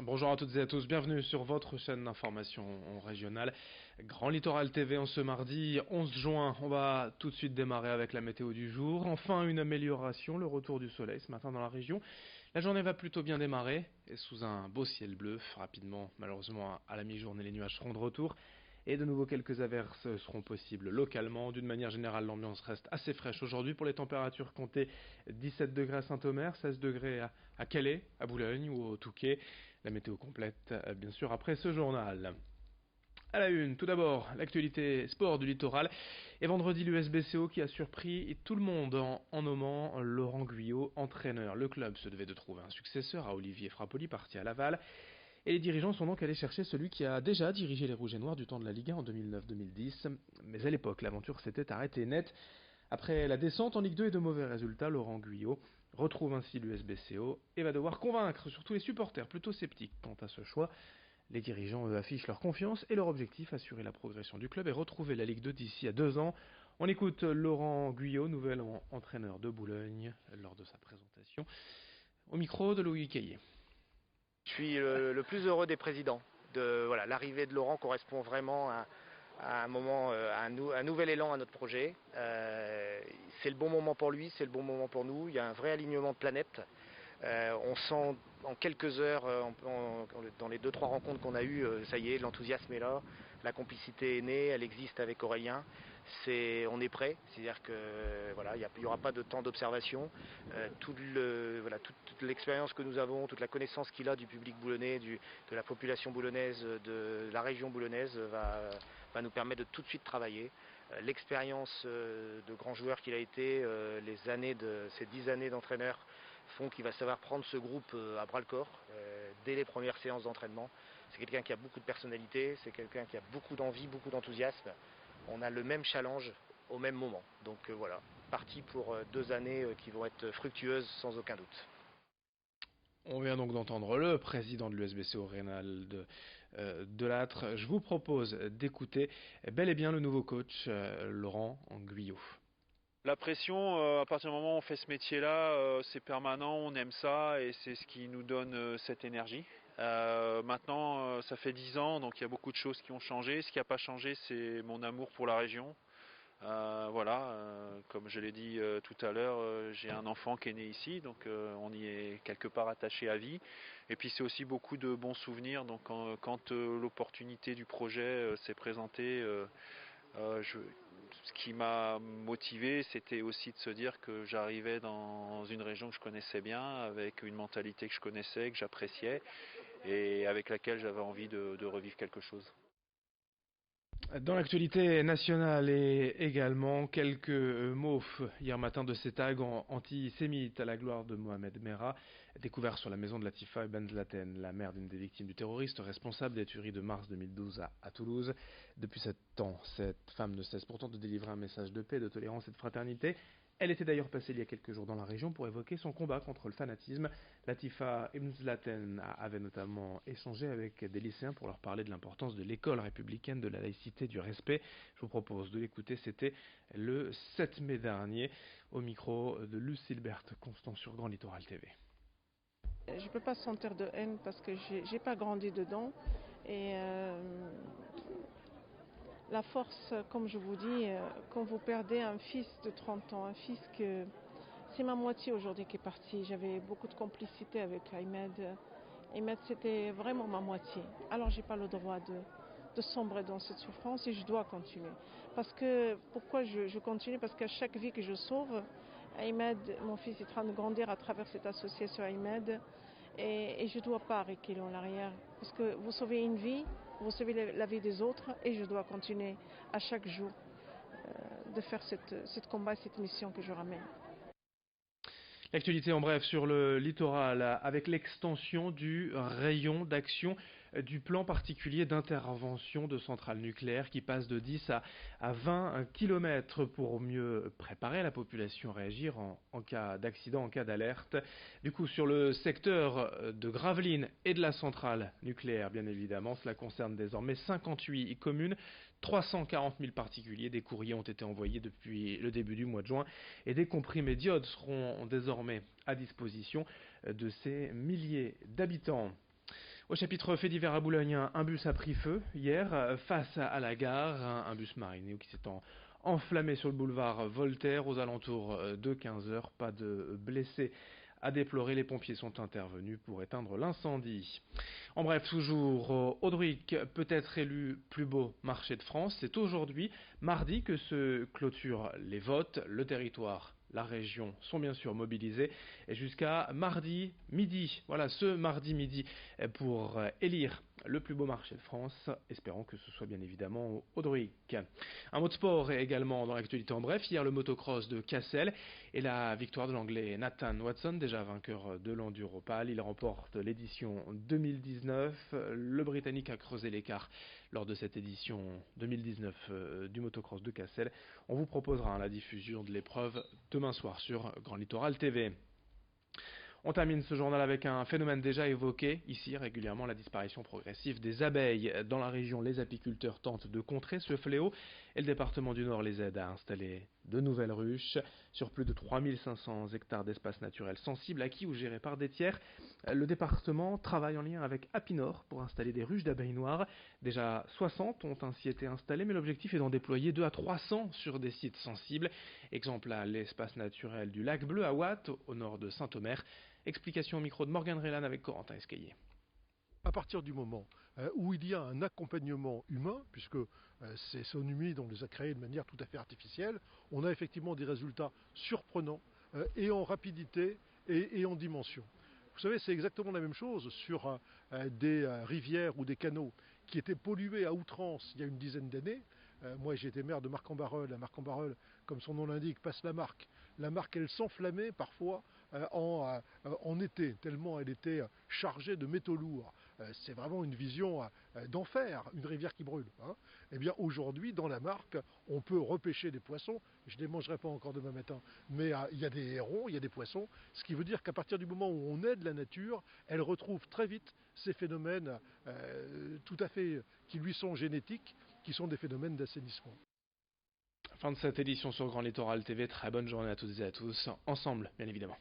Bonjour à toutes et à tous, bienvenue sur votre chaîne d'information régionale Grand Littoral TV en ce mardi 11 juin. On va tout de suite démarrer avec la météo du jour. Enfin une amélioration, le retour du soleil ce matin dans la région. La journée va plutôt bien démarrer et sous un beau ciel bleu. Rapidement, malheureusement à la mi-journée, les nuages seront de retour. Et de nouveau, quelques averses seront possibles localement. D'une manière générale, l'ambiance reste assez fraîche aujourd'hui pour les températures comptées 17 degrés à Saint-Omer, 16 degrés à Calais, à Boulogne ou au Touquet. La météo complète, bien sûr, après ce journal. À la une, tout d'abord, l'actualité sport du littoral. Et vendredi, l'USBCO qui a surpris tout le monde en nommant Laurent Guyot entraîneur. Le club se devait de trouver un successeur à Olivier Frappoli, parti à Laval. Et les dirigeants sont donc allés chercher celui qui a déjà dirigé les Rouges et Noirs du temps de la Ligue 1 en 2009-2010. Mais à l'époque, l'aventure s'était arrêtée net. Après la descente en Ligue 2 et de mauvais résultats, Laurent Guyot retrouve ainsi l'USBCO et va devoir convaincre surtout les supporters plutôt sceptiques quant à ce choix. Les dirigeants, eux, affichent leur confiance et leur objectif, assurer la progression du club et retrouver la Ligue 2 d'ici à 2 ans. On écoute Laurent Guyot, nouvel entraîneur de Boulogne, lors de sa présentation, au micro de Louis Caillé. Je suis le plus heureux des présidents. Voilà, l'arrivée de Laurent correspond vraiment à un moment, un nouvel élan à notre projet. C'est le bon moment pour lui, c'est le bon moment pour nous. Il y a un vrai alignement de planètes. On sent en quelques heures, dans les deux trois rencontres qu'on a eues, ça y est, l'enthousiasme est là, la complicité est née, elle existe avec Aurélien. On est prêt, c'est-à-dire que voilà, il n'y aura pas de temps d'observation. Toute l'expérience que nous avons, toute la connaissance qu'il a du public boulonnais, de la population boulonnaise, de la région boulonnaise, va nous permettre de tout de suite travailler. L'expérience de grand joueur qu'il a été, ces 10 années d'entraîneur font qu'il va savoir prendre ce groupe à bras le corps dès les premières séances d'entraînement. C'est quelqu'un qui a beaucoup de personnalité, c'est quelqu'un qui a beaucoup d'envie, beaucoup d'enthousiasme. On a le même challenge au même moment. Donc voilà, parti pour 2 années qui vont être fructueuses sans aucun doute. On vient donc d'entendre le président de l'USBCO Reynald Delattre. Je vous propose d'écouter bel et bien le nouveau coach Laurent Guyot. La pression, à partir du moment où on fait ce métier-là, c'est permanent, on aime ça et c'est ce qui nous donne cette énergie. Maintenant, ça fait 10 ans, donc il y a beaucoup de choses qui ont changé. Ce qui n'a pas changé, c'est mon amour pour la région. Comme je l'ai dit tout à l'heure, j'ai un enfant qui est né ici, donc on y est quelque part attaché à vie. Et puis c'est aussi beaucoup de bons souvenirs. Donc quand l'opportunité du projet s'est présentée, ce qui m'a motivé, c'était aussi de se dire que j'arrivais dans une région que je connaissais bien, avec une mentalité que je connaissais, que j'appréciais, et avec laquelle j'avais envie de revivre quelque chose. Dans l'actualité nationale et également quelques mots hier matin de ces tags antisémites à la gloire de Mohamed Merah, découverts sur la maison de Latifa Benzlaten, la mère d'une des victimes du terroriste responsable des tueries de mars 2012 à Toulouse. Depuis 7 ans, cette femme ne cesse pourtant de délivrer un message de paix, de tolérance et de fraternité. Elle était d'ailleurs passée il y a quelques jours dans la région pour évoquer son combat contre le fanatisme. Latifa Ibn Zlaten avait notamment échangé avec des lycéens pour leur parler de l'importance de l'école républicaine, de la laïcité, du respect. Je vous propose de l'écouter, c'était le 7 mai dernier au micro de Lucille Berthe Constant sur Grand Littoral TV. Je ne peux pas sentir de haine parce que j'ai pas grandi dedans. Et la force, comme je vous dis, quand vous perdez un fils de 30 ans, un fils que c'est ma moitié aujourd'hui qui est parti. J'avais beaucoup de complicité avec Ahmed. Ahmed, c'était vraiment ma moitié. Alors j'ai pas le droit de sombrer dans cette souffrance et je dois continuer. Parce que pourquoi je continue? Parce qu'à chaque vie que je sauve, Ahmed, mon fils est en train de grandir à travers cette association Ahmed. Et je ne dois pas reculer en arrière. Parce que vous sauvez une vie, vous sauvez la vie des autres et je dois continuer à chaque jour de faire cette combat, cette mission que je ramène. L'actualité en bref sur le littoral avec l'extension du rayon d'action du plan particulier d'intervention de centrales nucléaires qui passe de 10 à 20 km pour mieux préparer la population à réagir en cas d'accident, en cas d'alerte. Du coup, sur le secteur de Gravelines et de la centrale nucléaire, bien évidemment, cela concerne désormais 58 communes, 340 000 particuliers. Des courriers ont été envoyés depuis le début du mois de juin et des comprimés d'iode seront désormais à disposition de ces milliers d'habitants. Au chapitre fait divers à Boulogne, un bus a pris feu hier face à la gare, un bus Marineo qui s'est enflammé sur le boulevard Voltaire aux alentours de 15 heures. Pas de blessés à déplorer, les pompiers sont intervenus pour éteindre l'incendie. En bref, toujours, Audruic peut être élu plus beau marché de France. C'est aujourd'hui, mardi, que se clôturent les votes. Le territoire, la région sont bien sûr mobilisés et jusqu'à mardi midi, voilà ce mardi midi pour élire le plus beau marché de France. Espérons que ce soit bien évidemment Audruic. Un mot de sport est également dans l'actualité en bref. Hier, le motocross de Cassel et la victoire de l'anglais Nathan Watson, déjà vainqueur de l'Enduropal. Il remporte l'édition 2019. Le Britannique a creusé l'écart lors de cette édition 2019 du motocross de Cassel. On vous proposera la diffusion de l'épreuve demain soir sur Grand Littoral TV. On termine ce journal avec un phénomène déjà évoqué ici régulièrement, la disparition progressive des abeilles. Dans la région, les apiculteurs tentent de contrer ce fléau et le département du Nord les aide à installer de nouvelles ruches sur plus de 3500 hectares d'espaces naturels sensibles acquis ou gérés par des tiers. Le département travaille en lien avec Apinor pour installer des ruches d'abeilles noires. Déjà 60 ont ainsi été installées, mais l'objectif est d'en déployer 2 à 300 sur des sites sensibles. Exemple à l'espace naturel du lac Bleu à Watt, au nord de Saint-Omer. Explication au micro de Morgan Rélan avec Corentin Escaillé. À partir du moment où il y a un accompagnement humain, puisque ces zones humides, on les a créées de manière tout à fait artificielle, on a effectivement des résultats surprenants et en rapidité et en dimension. Vous savez, c'est exactement la même chose sur des rivières ou des canaux qui étaient pollués à outrance il y a une dizaine d'années. Moi, j'ai été maire de Marcq-en-Barœul. À Marcq-en-Barœul, comme son nom l'indique, passe la Marcq. La Marcq, elle s'enflammait parfois en été, tellement elle était chargée de métaux lourds. C'est vraiment une vision d'enfer, une rivière qui brûle. Eh bien, aujourd'hui, dans la Marcq, on peut repêcher des poissons. Je ne les mangerai pas encore demain matin, mais il y a des hérons, il y a des poissons. Ce qui veut dire qu'à partir du moment où on aide la nature, elle retrouve très vite ces phénomènes tout à fait qui lui sont génétiques, qui sont des phénomènes d'assainissement. Fin de cette édition sur Grand Littoral TV. Très bonne journée à toutes et à tous. Ensemble, bien évidemment.